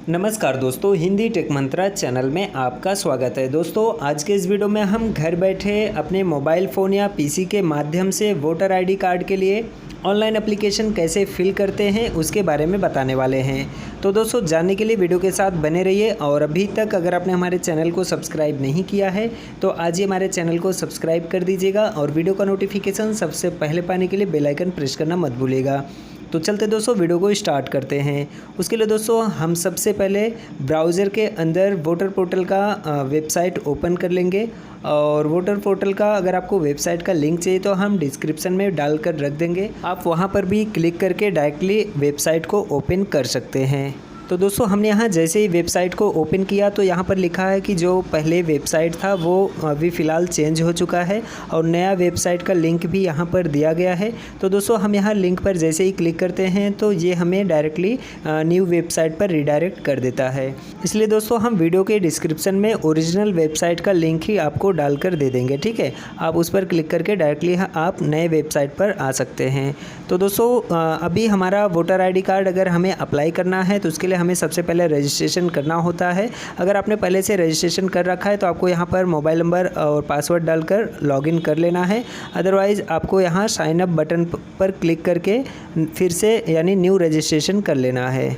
नमस्कार दोस्तों, हिंदी टेक मंत्रा चैनल में आपका स्वागत है। दोस्तों, आज के इस वीडियो में हम घर बैठे अपने मोबाइल फ़ोन या पीसी के माध्यम से वोटर आईडी कार्ड के लिए ऑनलाइन एप्लीकेशन कैसे फिल करते हैं उसके बारे में बताने वाले हैं। तो दोस्तों, जानने के लिए वीडियो के साथ बने रहिए और अभी तक अगर आपने हमारे चैनल को सब्सक्राइब नहीं किया है तो आज ही हमारे चैनल को सब्सक्राइब कर दीजिएगा और वीडियो का नोटिफिकेशन सबसे पहले पाने के लिए बेल आइकन प्रेस करना मत भूलिएगा। तो चलते दोस्तों, वीडियो को स्टार्ट करते हैं। उसके लिए दोस्तों हम सबसे पहले ब्राउज़र के अंदर वोटर पोर्टल का वेबसाइट ओपन कर लेंगे और वोटर पोर्टल का अगर आपको वेबसाइट का लिंक चाहिए तो हम डिस्क्रिप्शन में डालकर रख देंगे। आप वहां पर भी क्लिक करके डायरेक्टली वेबसाइट को ओपन कर सकते हैं। तो दोस्तों, हमने यहाँ जैसे ही वेबसाइट को ओपन किया तो यहाँ पर लिखा है कि जो पहले वेबसाइट था वो अभी फ़िलहाल चेंज हो चुका है और नया वेबसाइट का लिंक भी यहाँ पर दिया गया है। तो दोस्तों, हम यहाँ लिंक पर जैसे ही क्लिक करते हैं तो ये हमें डायरेक्टली न्यू वेबसाइट पर रिडायरेक्ट कर देता है। इसलिए दोस्तों, हम वीडियो के डिस्क्रिप्शन में ओरिजिनल वेबसाइट का लिंक ही आपको डालकर दे देंगे, ठीक है। आप उस पर क्लिक करके डायरेक्टली आप नए वेबसाइट पर आ सकते हैं। तो दोस्तों, अभी हमारा वोटर आई डी कार्ड अगर हमें अप्लाई करना है तो उसके लिए हमें सबसे पहले रजिस्ट्रेशन करना होता है। अगर आपने पहले से रजिस्ट्रेशन कर रखा है तो आपको यहाँ पर मोबाइल नंबर और पासवर्ड डालकर लॉगिन कर लेना है। अदरवाइज़ आपको यहाँ साइन अप बटन पर क्लिक करके फिर से यानी न्यू रजिस्ट्रेशन कर लेना है,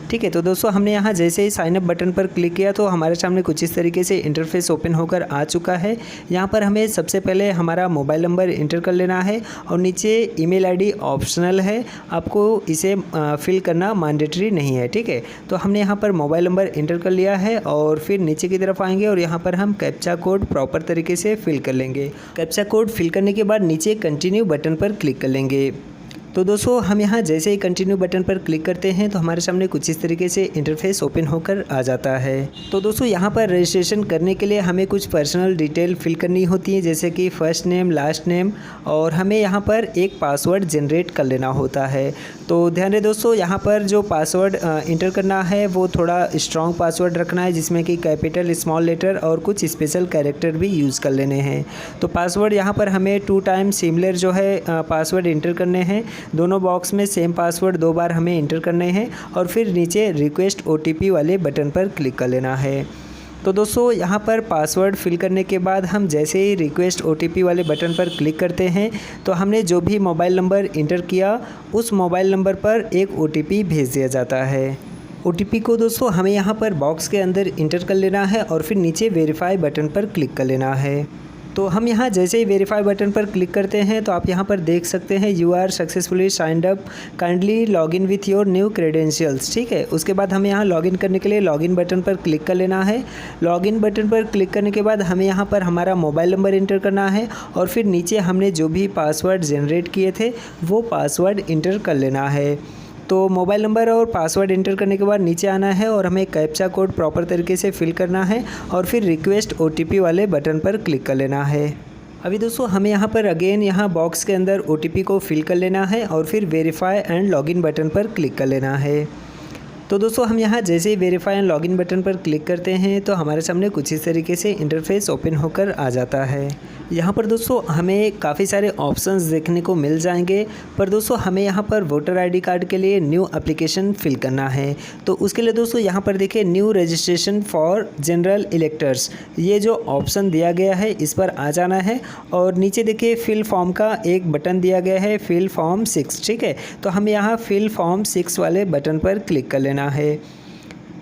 ठीक है। तो दोस्तों, हमने यहाँ जैसे ही साइन अप बटन पर क्लिक किया तो हमारे सामने कुछ इस तरीके से इंटरफेस ओपन होकर आ चुका है। यहाँ पर हमें सबसे पहले हमारा मोबाइल नंबर इंटर कर लेना है और नीचे ईमेल आईडी ऑप्शनल है, आपको इसे फिल करना मैंडेटरी नहीं है, ठीक है। तो हमने यहाँ पर मोबाइल नंबर इंटर कर लिया है और फिर नीचे की तरफ आएंगे और यहाँ पर हम कैप्चा कोड प्रॉपर तरीके से फिल कर लेंगे। कैप्चा कोड फिल करने के बाद नीचे कंटिन्यू बटन पर क्लिक कर लेंगे। तो दोस्तों, हम यहाँ जैसे ही कंटिन्यू बटन पर क्लिक करते हैं तो हमारे सामने कुछ इस तरीके से इंटरफेस ओपन होकर आ जाता है। तो दोस्तों, यहाँ पर रजिस्ट्रेशन करने के लिए हमें कुछ पर्सनल डिटेल फिल करनी होती है, जैसे कि फ़र्स्ट नेम, लास्ट नेम, और हमें यहाँ पर एक पासवर्ड जनरेट कर लेना होता है। तो ध्यान दें दोस्तों, यहाँ पर जो पासवर्ड इंटर करना है वो थोड़ा स्ट्रॉन्ग पासवर्ड रखना है, जिसमें कि कैपिटल, स्मॉल लेटर और कुछ स्पेशल कैरेक्टर भी यूज़ कर लेने हैं। तो पासवर्ड यहाँ पर हमें 2 टाइम सिमिलर जो है पासवर्ड इंटर करने हैं। दोनों बॉक्स में सेम पासवर्ड 2 बार हमें इंटर करने हैं और फिर नीचे रिक्वेस्ट OTP वाले बटन पर क्लिक कर लेना है। तो दोस्तों, यहाँ पर पासवर्ड फिल करने के बाद हम जैसे ही रिक्वेस्ट OTP वाले बटन पर क्लिक करते हैं तो हमने जो भी मोबाइल नंबर इंटर किया उस मोबाइल नंबर पर एक OTP भेज दिया जाता है। OTP को दोस्तों हमें यहाँ पर बॉक्स के अंदर इंटर कर लेना है और फिर नीचे वेरीफाई बटन पर क्लिक कर लेना है। तो हम यहाँ जैसे ही वेरीफाई बटन पर क्लिक करते हैं तो आप यहाँ पर देख सकते हैं you are successfully signed up, kindly login with your new credentials, ठीक है। उसके बाद हमें यहाँ लॉगिन करने के लिए लॉगिन बटन पर क्लिक कर लेना है। लॉगिन बटन पर क्लिक करने के बाद हमें यहाँ पर हमारा मोबाइल नंबर इंटर करना है और फिर नीचे हमने जो भी पासवर्ड जनरेट किए थे वो पासवर्ड इंटर कर लेना है। तो मोबाइल नंबर और पासवर्ड इंटर करने के बाद नीचे आना है और हमें कैप्चा कोड प्रॉपर तरीके से फिल करना है और फिर रिक्वेस्ट OTP वाले बटन पर क्लिक कर लेना है। अभी दोस्तों, हमें यहाँ पर अगेन यहाँ बॉक्स के अंदर OTP को फिल कर लेना है और फिर वेरीफाई एंड लॉगिन बटन पर क्लिक कर लेना है। तो दोस्तों, हम यहाँ जैसे ही वेरीफाई एंड लॉगिन बटन पर क्लिक करते हैं तो हमारे सामने कुछ इस तरीके से इंटरफेस ओपन होकर आ जाता है। यहाँ पर दोस्तों हमें काफ़ी सारे ऑप्शंस देखने को मिल जाएंगे, पर दोस्तों हमें यहाँ पर वोटर आईडी कार्ड के लिए न्यू एप्लीकेशन फिल करना है। तो उसके लिए दोस्तों यहाँ पर देखिए new registration for general electors, ये जो ऑप्शन दिया गया है इस पर आ जाना है और नीचे देखिए फिल फॉर्म का एक बटन दिया गया है, फिल फॉर्म 6, ठीक है। तो हमें यहाँ फिल फॉर्म 6 वाले बटन पर क्लिक कर लेना है।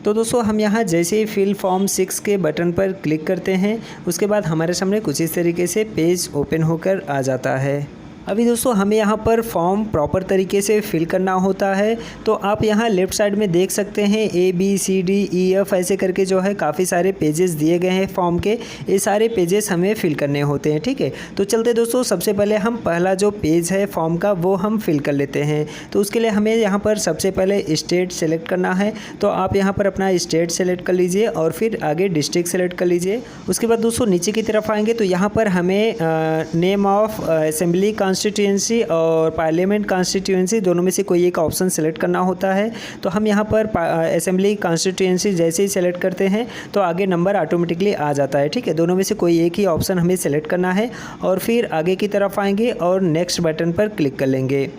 तो दोस्तों, हम यहाँ जैसे ही फिल फॉर्म 6 के बटन पर क्लिक करते हैं उसके बाद हमारे सामने कुछ इस तरीके से पेज ओपन होकर आ जाता है। अभी दोस्तों, हमें यहाँ पर फॉर्म प्रॉपर तरीके से फिल करना होता है। तो आप यहाँ लेफ़्ट साइड में देख सकते हैं ABCDEF ऐसे करके जो है काफ़ी सारे पेजेस दिए गए हैं फॉर्म के। ये सारे पेजेस हमें फिल करने होते हैं, ठीक है। तो चलते दोस्तों, सबसे पहले हम पहला जो पेज है फॉर्म का वो हम फिल कर लेते हैं। तो उसके लिए हमें यहाँ पर सबसे पहले स्टेट सेलेक्ट करना है। तो आप यहाँ पर अपना स्टेट सेलेक्ट कर लीजिए और फिर आगे डिस्ट्रिक्ट सेलेक्ट कर लीजिए। उसके बाद दोस्तों नीचे की तरफ आएंगे तो यहाँ पर हमें नेम ऑफ असेंबली कॉन्स्टिट्यूएंसी और पार्लियामेंट कॉन्स्टिट्यूएंसी दोनों में से कोई एक ऑप्शन सेलेक्ट करना होता है। तो हम यहाँ पर असेंबली कॉन्स्टिट्यूएंसी जैसे ही सेलेक्ट करते हैं तो आगे नंबर ऑटोमेटिकली आ जाता है, ठीक है। दोनों में से कोई एक ही ऑप्शन हमें सेलेक्ट करना है और फिर आगे की तरफ आएंगे और नेक्स्ट बटन पर क्लिक कर लेंगे।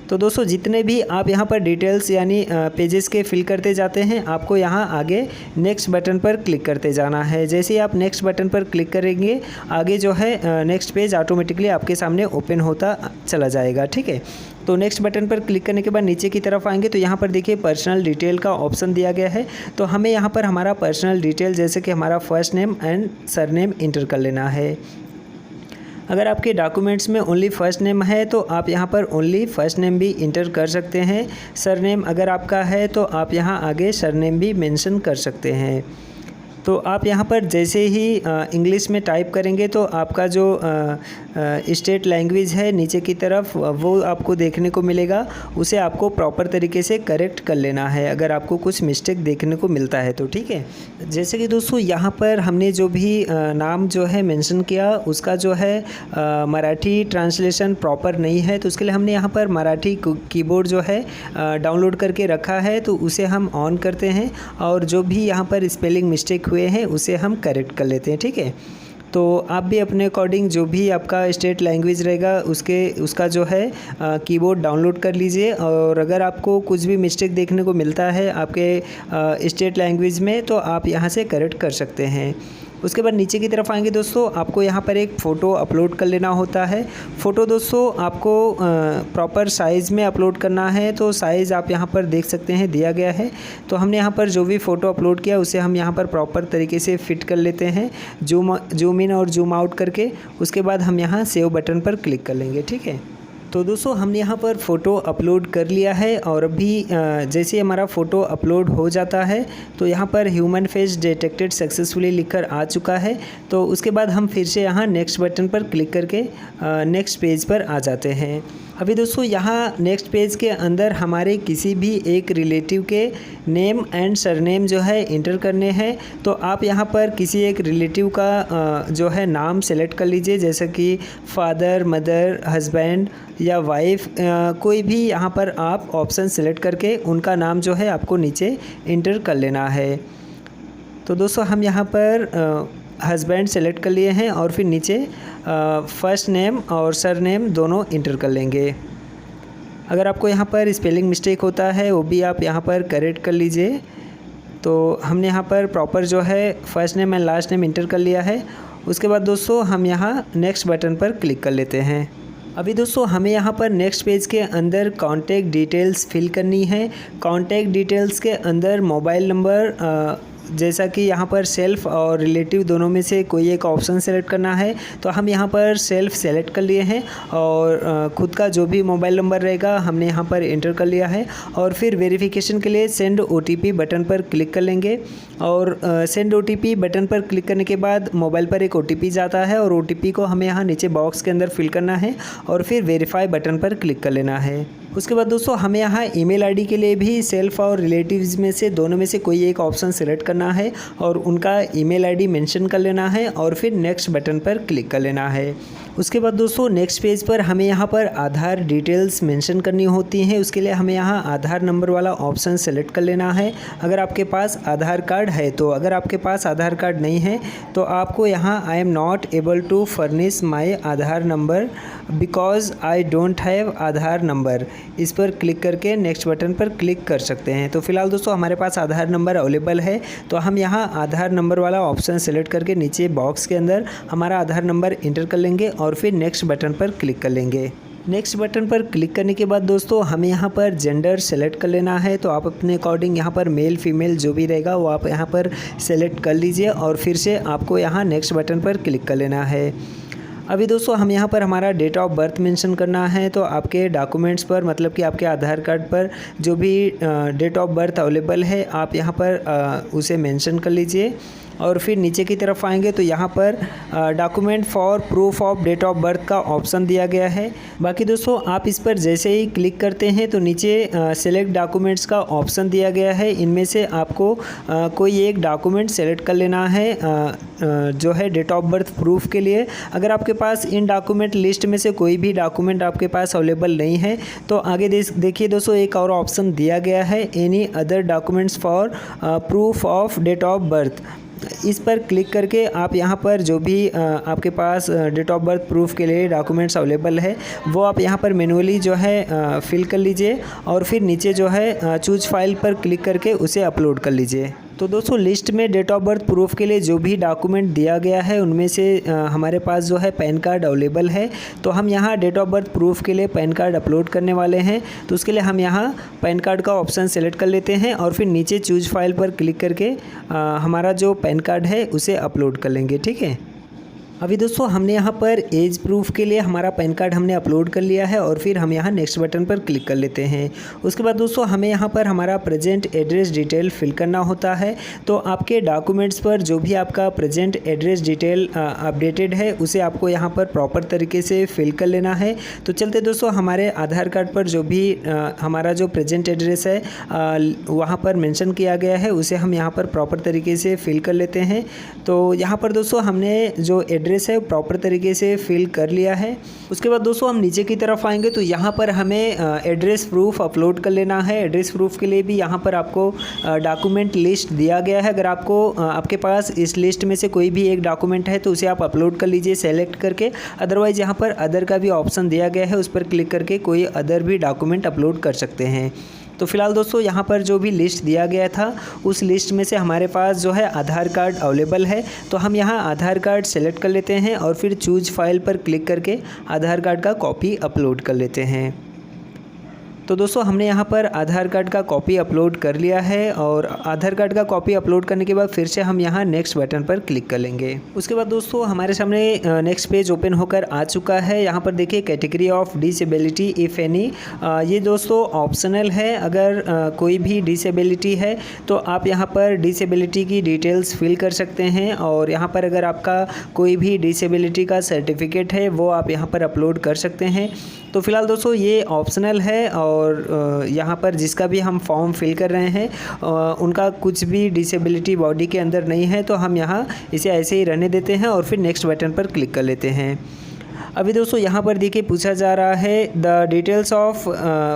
तो दोस्तों जितने भी आप यहाँ पर डिटेल्स यानी पेजेस के फिल करते जाते हैं, आपको यहाँ आगे नेक्स्ट बटन पर क्लिक करते जाना है। जैसे ही आप नेक्स्ट बटन पर क्लिक करेंगे, आगे जो है नेक्स्ट पेज ऑटोमेटिकली आपके सामने ओपन होता चला जाएगा। ठीक है, तो नेक्स्ट बटन पर क्लिक करने के बाद नीचे की तरफ आएंगे तो यहाँ पर देखिए पर्सनल डिटेल का ऑप्शन दिया गया है। तो हमें यहाँ पर हमारा पर्सनल डिटेल जैसे कि हमारा first name and surname inter कर लेना है। अगर आपके डॉक्यूमेंट्स में ओनली फर्स्ट नेम है तो आप यहाँ पर ओनली फर्स्ट नेम भी इंटर कर सकते हैं। सरनेम अगर आपका है तो आप यहाँ आगे सरनेम भी मेंशन कर सकते हैं। तो आप यहाँ पर जैसे ही इंग्लिश में टाइप करेंगे तो आपका जो स्टेट लैंग्वेज है नीचे की तरफ वो आपको देखने को मिलेगा, उसे आपको प्रॉपर तरीके से करेक्ट कर लेना है अगर आपको कुछ मिस्टेक देखने को मिलता है तो। ठीक है, जैसे कि दोस्तों यहाँ पर हमने जो भी नाम जो है मेंशन किया उसका जो है मराठी ट्रांसलेशन प्रॉपर नहीं है, तो उसके लिए हमने यहाँ पर मराठी कीबोर्ड जो है डाउनलोड करके रखा है, तो उसे हम ऑन करते हैं और जो भी यहाँ पर स्पेलिंग मिस्टेक हुए हैं उसे हम करेक्ट कर लेते हैं। ठीक है, तो आप भी अपने अकॉर्डिंग जो भी आपका स्टेट लैंग्वेज रहेगा उसका जो है कीबोर्ड डाउनलोड कर लीजिए, और अगर आपको कुछ भी मिस्टेक देखने को मिलता है आपके स्टेट लैंग्वेज में तो आप यहाँ से करेक्ट कर सकते हैं। उसके बाद नीचे की तरफ आएंगे दोस्तों, आपको यहाँ पर एक फ़ोटो अपलोड कर लेना होता है। फ़ोटो दोस्तों आपको प्रॉपर साइज़ में अपलोड करना है, तो साइज़ आप यहाँ पर देख सकते हैं दिया गया है। तो हमने यहाँ पर जो भी फ़ोटो अपलोड किया उसे हम यहाँ पर प्रॉपर तरीके से फिट कर लेते हैं, जूम इन और जूम आउट करके। उसके बाद हम यहाँ सेव बटन पर क्लिक कर लेंगे। ठीक है, तो दोस्तों हमने यहाँ पर फ़ोटो अपलोड कर लिया है और अभी जैसे हमारा फ़ोटो अपलोड हो जाता है तो यहाँ पर ह्यूमन फेस डिटेक्टेड सक्सेसफुली लिखकर आ चुका है। तो उसके बाद हम फिर से यहाँ नेक्स्ट बटन पर क्लिक करके नेक्स्ट पेज पर आ जाते हैं। अभी दोस्तों यहाँ नेक्स्ट पेज के अंदर हमारे किसी भी एक रिलेटिव के नेम एंड सरनेम जो है इंटर करने हैं। तो आप यहाँ पर किसी एक रिलेटिव का जो है नाम सेलेक्ट कर लीजिए, जैसे कि फादर, मदर, हस्बैंड या वाइफ, कोई भी यहाँ पर आप ऑप्शन सेलेक्ट करके उनका नाम जो है आपको नीचे इंटर कर लेना है। तो दोस्तों हम यहाँ पर हस्बैंड सेलेक्ट कर लिए हैं और फिर नीचे फर्स्ट नेम और सरनेम दोनों इंटर कर लेंगे। अगर आपको यहाँ पर स्पेलिंग मिस्टेक होता है वो भी आप यहाँ पर करेक्ट कर लीजिए। तो हमने यहाँ पर प्रॉपर जो है first name and last name inter कर लिया है। उसके बाद दोस्तों हम यहाँ नेक्स्ट बटन पर क्लिक कर लेते हैं। अभी दोस्तों हमें यहाँ पर नेक्स्ट पेज के अंदर कॉन्टैक्ट डिटेल्स फिल करनी है। कॉन्टैक्ट डिटेल्स के अंदर मोबाइल नंबर, जैसा कि यहाँ पर सेल्फ़ और रिलेटिव दोनों में से कोई एक ऑप्शन सेलेक्ट करना है, तो हम यहाँ पर सेल्फ़ सेलेक्ट कर लिए हैं और ख़ुद का जो भी मोबाइल नंबर रहेगा हमने यहाँ पर इंटर कर लिया है। और फिर वेरिफिकेशन के लिए सेंड OTP बटन पर क्लिक कर लेंगे और सेंड OTP बटन पर क्लिक करने के बाद मोबाइल पर एक OTP जाता है और OTP को हमें यहाँ नीचे बॉक्स के अंदर फिल करना है और फिर वेरीफाई बटन पर क्लिक कर लेना है। उसके बाद दोस्तों हमें यहाँ ईमेल आईडी के लिए भी सेल्फ़ और रिलेटिव्स में से दोनों में से कोई एक ऑप्शन सेलेक्ट करना है और उनका ईमेल आईडी मेंशन कर लेना है और फिर नेक्स्ट बटन पर क्लिक कर लेना है। उसके बाद दोस्तों नेक्स्ट पेज पर हमें यहाँ पर आधार डिटेल्स मेंशन करनी होती हैं। उसके लिए हमें यहाँ आधार नंबर वाला ऑप्शन सेलेक्ट कर लेना है अगर आपके पास आधार कार्ड है तो। अगर आपके पास आधार कार्ड नहीं है तो आपको यहाँ I am not able to furnish my Aadhaar number because I don't have Aadhaar number, इस पर क्लिक करके नेक्स्ट बटन पर क्लिक कर सकते हैं। तो फिलहाल दोस्तों हमारे पास आधार नंबर अवेलेबल है, तो हम यहाँ आधार नंबर वाला ऑप्शन सेलेक्ट करके नीचे बॉक्स के अंदर हमारा आधार नंबर इंटर कर लेंगे और फिर नेक्स्ट बटन पर क्लिक कर लेंगे। नेक्स्ट बटन पर क्लिक करने के बाद दोस्तों हमें यहाँ पर जेंडर सेलेक्ट कर लेना है। तो आप अपने अकॉर्डिंग यहाँ पर मेल फीमेल जो भी रहेगा वो आप यहाँ पर सेलेक्ट कर लीजिए और फिर से आपको यहाँ नेक्स्ट बटन पर क्लिक कर लेना है। अभी दोस्तों हम यहाँ पर हमारा डेट ऑफ बर्थ मेंशन करना है। तो आपके डॉक्यूमेंट्स पर मतलब कि आपके आधार कार्ड पर जो भी डेट ऑफ बर्थ अवेलेबल है आप यहाँ पर उसे मेंशन कर लीजिए और फिर नीचे की तरफ आएंगे तो यहाँ पर document for proof of date of birth का ऑप्शन दिया गया है। बाकी दोस्तों आप इस पर जैसे ही क्लिक करते हैं तो नीचे सेलेक्ट डॉक्यूमेंट्स का ऑप्शन दिया गया है। इनमें से आपको कोई एक डॉक्यूमेंट सेलेक्ट कर लेना है जो है डेट ऑफ बर्थ प्रूफ के लिए। अगर आपके पास इन डॉक्यूमेंट लिस्ट में से कोई भी डॉक्यूमेंट आपके पास अवेलेबल नहीं है तो आगे देखिए दोस्तों एक और ऑप्शन दिया गया है any other documents for proof of date of birth. इस पर क्लिक करके आप यहाँ पर जो भी आपके पास डेट ऑफ बर्थ प्रूफ के लिए डॉक्यूमेंट्स अवेलेबल है वो आप यहाँ पर मैन्युअली जो है फिल कर लीजिए और फिर नीचे जो है चूज फाइल पर क्लिक करके उसे अपलोड कर लीजिए। तो दोस्तों लिस्ट में डेट ऑफ बर्थ प्रूफ के लिए जो भी डॉक्यूमेंट दिया गया है उनमें से हमारे पास जो है पैन कार्ड अवेलेबल है। तो हम यहाँ डेट ऑफ बर्थ प्रूफ के लिए पैन कार्ड अपलोड करने वाले हैं। तो उसके लिए हम यहाँ पैन कार्ड का ऑप्शन सेलेक्ट कर लेते हैं और फिर नीचे चूज फाइल पर क्लिक करके हमारा जो पैन कार्ड है उसे अपलोड कर लेंगे। ठीक है, अभी दोस्तों हमने यहाँ पर एज प्रूफ के लिए हमारा पैन कार्ड हमने अपलोड कर लिया है और फिर हम यहाँ नेक्स्ट बटन पर क्लिक कर लेते हैं। उसके बाद दोस्तों हमें यहाँ पर हमारा प्रेजेंट एड्रेस डिटेल फिल करना होता है। तो आपके डॉक्यूमेंट्स पर जो भी आपका प्रेजेंट एड्रेस डिटेल अपडेटेड है उसे आपको यहाँ पर प्रॉपर तरीके से फिल कर लेना है। तो चलते दोस्तों हमारे आधार कार्ड पर जो भी हमारा जो प्रेजेंट एड्रेस है वहाँ पर मेंशन किया गया है उसे हम यहाँ पर प्रॉपर तरीके से फिल कर लेते हैं। तो यहाँ पर दोस्तों हमने जो एड्रेस है प्रॉपर तरीके से फिल कर लिया है। उसके बाद दोस्तों हम नीचे की तरफ आएंगे तो यहाँ पर हमें एड्रेस प्रूफ अपलोड कर लेना है। एड्रेस प्रूफ के लिए भी यहाँ पर आपको डॉक्यूमेंट लिस्ट दिया गया है। अगर आपको आपके पास इस लिस्ट में से कोई भी एक डॉक्यूमेंट है तो उसे आप अपलोड कर लीजिए सेलेक्ट करके। अदरवाइज़ यहाँ पर अदर का भी ऑप्शन दिया गया है, उस पर क्लिक करके कोई अदर भी डॉक्यूमेंट अपलोड कर सकते हैं। तो फिलहाल दोस्तों यहाँ पर जो भी लिस्ट दिया गया था उस लिस्ट में से हमारे पास जो है आधार कार्ड अवेलेबल है। तो हम यहाँ आधार कार्ड सेलेक्ट कर लेते हैं और फिर चूज फाइल पर क्लिक करके आधार कार्ड का कॉपी अपलोड कर लेते हैं। तो दोस्तों हमने यहाँ पर आधार कार्ड का कॉपी अपलोड कर लिया है और आधार कार्ड का कॉपी अपलोड करने के बाद फिर से हम यहाँ नेक्स्ट बटन पर क्लिक कर लेंगे। उसके बाद दोस्तों हमारे सामने नेक्स्ट पेज ओपन होकर आ चुका है। यहाँ पर देखिए category of disability if any, ये दोस्तों ऑप्शनल है। अगर कोई भी डिसेबिलिटी है तो आप यहाँ पर डिसेबिलिटी की डिटेल्स फिल कर सकते हैं और यहाँ पर अगर आपका कोई भी डिसेबिलिटी का सर्टिफिकेट है वो आप यहाँ पर अपलोड कर सकते हैं। तो फिलहाल दोस्तों ये ऑप्शनल है और यहाँ पर जिसका भी हम फॉर्म फिल कर रहे हैं उनका कुछ भी डिसेबिलिटी बॉडी के अंदर नहीं है। तो हम यहाँ इसे ऐसे ही रहने देते हैं और फिर नेक्स्ट बटन पर क्लिक कर लेते हैं। अभी दोस्तों यहाँ पर देखिए पूछा जा रहा है the details of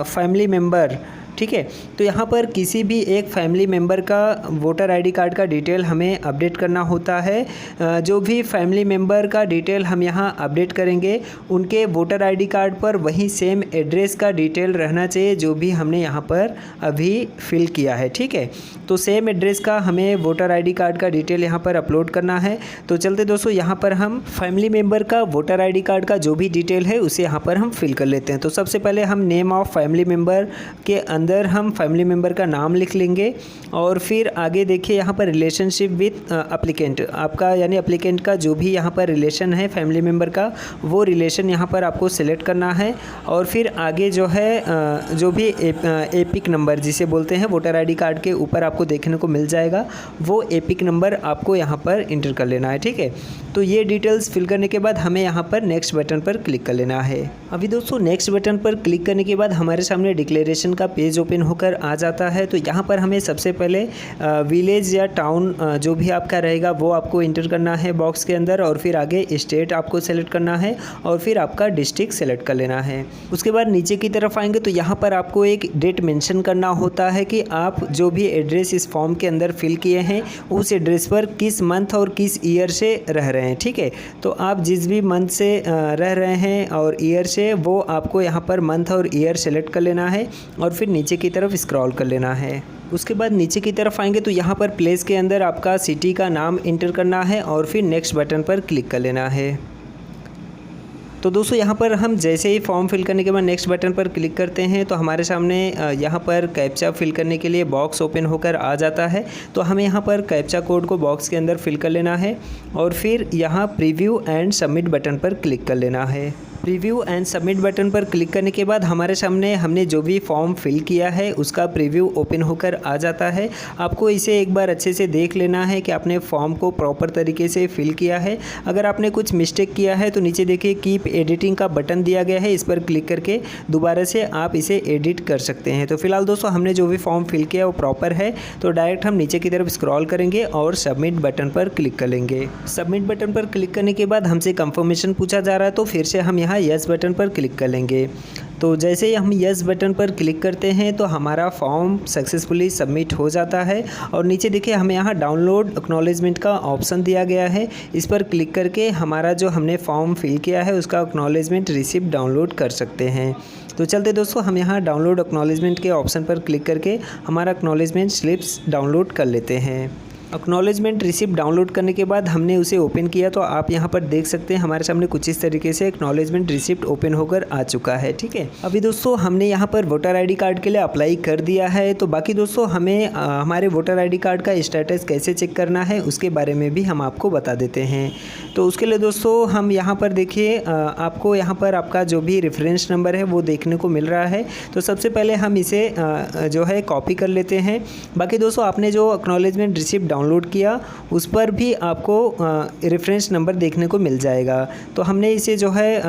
family member. ठीक है, तो यहाँ पर किसी भी एक फैमिली मेम्बर का वोटर आईडी कार्ड का डिटेल हमें अपडेट करना होता है। जो भी फैमिली मेम्बर का डिटेल हम यहाँ अपडेट करेंगे उनके वोटर आईडी कार्ड पर वही सेम एड्रेस का डिटेल रहना चाहिए जो भी हमने यहाँ पर अभी फिल किया है। ठीक है, तो सेम एड्रेस का हमें वोटर आईडी कार्ड का डिटेल यहाँ पर अपलोड करना है। तो चलते दोस्तों यहाँ पर हम फैमिली मेम्बर का वोटर आईडी कार्ड का जो भी डिटेल है उसे यहाँ पर हम फिल कर लेते हैं। तो सबसे पहले हम नेम ऑफ फैमिली मेम्बर के अंदर हम फैमिली मेम्बर का नाम लिख लेंगे और फिर आगे देखिए यहाँ पर रिलेशनशिप विथ एप्लीकेंट, आपका यानी एप्लीकेंट का जो भी यहाँ पर रिलेशन है फैमिली मेम्बर का वो रिलेशन यहाँ पर आपको सिलेक्ट करना है। और फिर आगे जो है जो भी एपिक नंबर जिसे बोलते हैं वोटर आईडी कार्ड के ऊपर आपको देखने को मिल जाएगा वो एपिक नंबर आपको यहाँ पर इंटर कर लेना है। ठीक है, तो ये डिटेल्स फिल करने के बाद हमें यहाँ पर नेक्स्ट बटन पर क्लिक कर लेना है। अभी दोस्तों नेक्स्ट बटन पर क्लिक करने के बाद हमारे सामने डिक्लेरेशन का पेज ओपन होकर आ जाता है। तो यहाँ पर हमें सबसे पहले विलेज या टाउन जो भी आपका रहेगा वो आपको इंटर करना है बॉक्स के अंदर और फिर आगे स्टेट आपको सेलेक्ट करना है और फिर आपका डिस्ट्रिक्ट सेलेक्ट कर लेना है। उसके बाद नीचे की तरफ आएंगे तो यहाँ पर आपको एक डेट मेंशन करना होता है कि आप जो भी एड्रेस इस फॉर्म के अंदर फिल किए हैं उस एड्रेस पर किस मंथ और किस ईयर से रह रहे हैं। ठीक है, तो आप जिस भी मंथ से रह रहे हैं और ईयर से वो आपको यहाँ पर मंथ और ईयर सेलेक्ट कर लेना है और फिर नीचे की तरफ स्क्रॉल कर लेना है। उसके बाद नीचे की तरफ आएंगे तो यहाँ पर प्लेस के अंदर आपका सिटी का नाम इंटर करना है और फिर नेक्स्ट बटन पर क्लिक कर लेना है। तो दोस्तों यहाँ पर हम जैसे ही फॉर्म फिल करने के बाद नेक्स्ट बटन पर क्लिक करते हैं तो हमारे सामने यहाँ पर कैप्चा फिल करने के लिए बॉक्स ओपन होकर आ जाता है। तो हमें यहाँ पर कैप्चा कोड को बॉक्स के अंदर फिल कर लेना है और फिर यहाँ प्रीव्यू एंड सबमिट बटन पर क्लिक कर लेना है। प्रीव्यू एंड सबमिट बटन पर क्लिक करने के बाद हमारे सामने हमने जो भी फॉर्म फिल किया है उसका प्रीव्यू ओपन होकर आ जाता है। आपको इसे एक बार अच्छे से देख लेना है कि आपने फॉर्म को प्रॉपर तरीके से फिल किया है। अगर आपने कुछ मिस्टेक किया है तो नीचे देखिए कीप एडिटिंग का बटन दिया गया है, इस पर क्लिक करके दोबारा से आप इसे एडिट कर सकते हैं। तो फिलहाल दोस्तों हमने जो भी फॉर्म फिल किया वो प्रॉपर है तो डायरेक्ट हम नीचे की तरफ स्क्रॉल करेंगे और सबमिट बटन पर क्लिक कर लेंगे। सबमिट बटन पर क्लिक करने के बाद हमसे कंफर्मेशन पूछा जा रहा है तो फिर से हम यहाँ यहाँ यस बटन पर क्लिक कर लेंगे। तो जैसे ही हम यस बटन पर क्लिक करते हैं तो हमारा फॉर्म सक्सेसफुली सबमिट हो जाता है और नीचे देखिए हमें यहाँ डाउनलोड एक्नॉलेजमेंट का ऑप्शन दिया गया है। इस पर क्लिक करके हमारा जो हमने फॉर्म फिल किया है उसका एक्नॉलेजमेंट रिसिप्ट डाउनलोड कर सकते हैं। तो चलते दोस्तों हम यहाँ डाउनलोड एक्नॉलेजमेंट के ऑप्शन पर क्लिक करके हमारा एक्नॉलेजमेंट स्लिप्स डाउनलोड कर लेते हैं। एक्नॉलेजमेंट रिसिप्ट डाउनलोड करने के बाद हमने उसे ओपन किया तो आप यहाँ पर देख सकते हैं हमारे सामने कुछ इस तरीके से एक्नॉलेजमेंट रिसिप्ट ओपन होकर आ चुका है। ठीक है, अभी दोस्तों हमने यहाँ पर वोटर आईडी कार्ड के लिए अप्लाई कर दिया है। तो बाकी दोस्तों हमें हमारे वोटर आईडी कार्ड का स्टेटस कैसे चेक करना है उसके बारे में भी हम आपको बता देते हैं। तो उसके लिए दोस्तों हम यहाँ पर देखिए आपको यहाँ पर आपका जो भी रेफरेंस नंबर है वो देखने को मिल रहा है। तो सबसे पहले हम इसे जो है कॉपी कर लेते हैं। बाकी दोस्तों आपने जो एक्नॉलेजमेंट रिसिप्ट डाउनलोड किया उस पर भी आपको रेफरेंस नंबर देखने को मिल जाएगा। तो हमने इसे जो है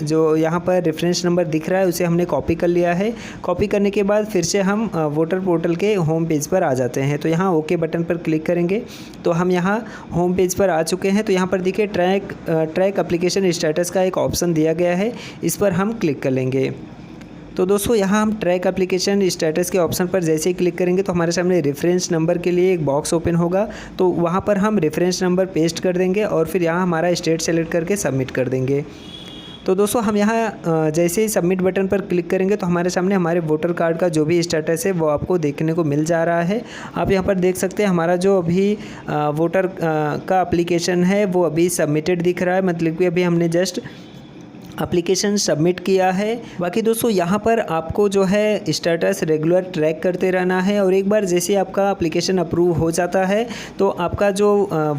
जो यहाँ पर रेफरेंस नंबर दिख रहा है उसे हमने कॉपी कर लिया है। कॉपी करने के बाद फिर से हम वोटर पोर्टल के होम पेज पर आ जाते हैं। तो यहाँ ओके बटन पर क्लिक करेंगे तो हम यहाँ होम पेज पर आ चुके हैं। तो यहाँ पर देखिए ट्रैक एप्लीकेशन स्टेटस का एक ऑप्शन दिया गया है, इस पर हम क्लिक कर लेंगे। तो दोस्तों यहाँ हम ट्रैक एप्लीकेशन स्टेटस के ऑप्शन पर जैसे ही क्लिक करेंगे तो हमारे सामने रेफरेंस नंबर के लिए एक बॉक्स ओपन होगा। तो वहाँ पर हम रेफरेंस नंबर पेस्ट कर देंगे और फिर यहाँ हमारा स्टेट सेलेक्ट करके सबमिट कर देंगे। तो दोस्तों हम यहाँ जैसे ही सबमिट बटन पर क्लिक करेंगे तो हमारे सामने हमारे वोटर कार्ड का जो भी स्टेटस है वो आपको देखने को मिल जा रहा है। आप यहाँ पर देख सकते हैं हमारा जो अभी वोटर का एप्लीकेशन है वो अभी सबमिटेड दिख रहा है, मतलब कि अभी हमने जस्ट एप्लीकेशन सबमिट किया है। बाकी दोस्तों यहाँ पर आपको जो है स्टेटस रेगुलर ट्रैक करते रहना है और एक बार जैसे आपका एप्लीकेशन अप्रूव हो जाता है तो आपका जो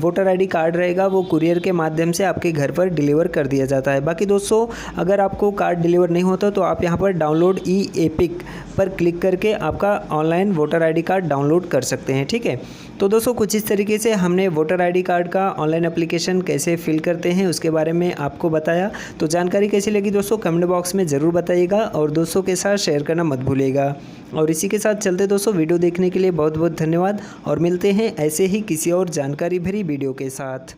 वोटर आईडी कार्ड रहेगा वो कुरियर के माध्यम से आपके घर पर डिलीवर कर दिया जाता है। बाकी दोस्तों अगर आपको कार्ड डिलीवर नहीं होता तो आप यहाँ पर डाउनलोड ई एपिक पर क्लिक करके आपका online voter ID card download कर सकते हैं। ठीक है, तो दोस्तों कुछ इस तरीके से हमने वोटर आईडी कार्ड का ऑनलाइन एप्लीकेशन कैसे फिल करते हैं उसके बारे में आपको बताया। तो जानकारी कैसी लगी दोस्तों कमेंट बॉक्स में ज़रूर बताइएगा और दोस्तों के साथ शेयर करना मत भूलिएगा। और इसी के साथ चलते दोस्तों वीडियो देखने के लिए बहुत बहुत धन्यवाद और मिलते हैं ऐसे ही किसी और जानकारी भरी वीडियो के साथ।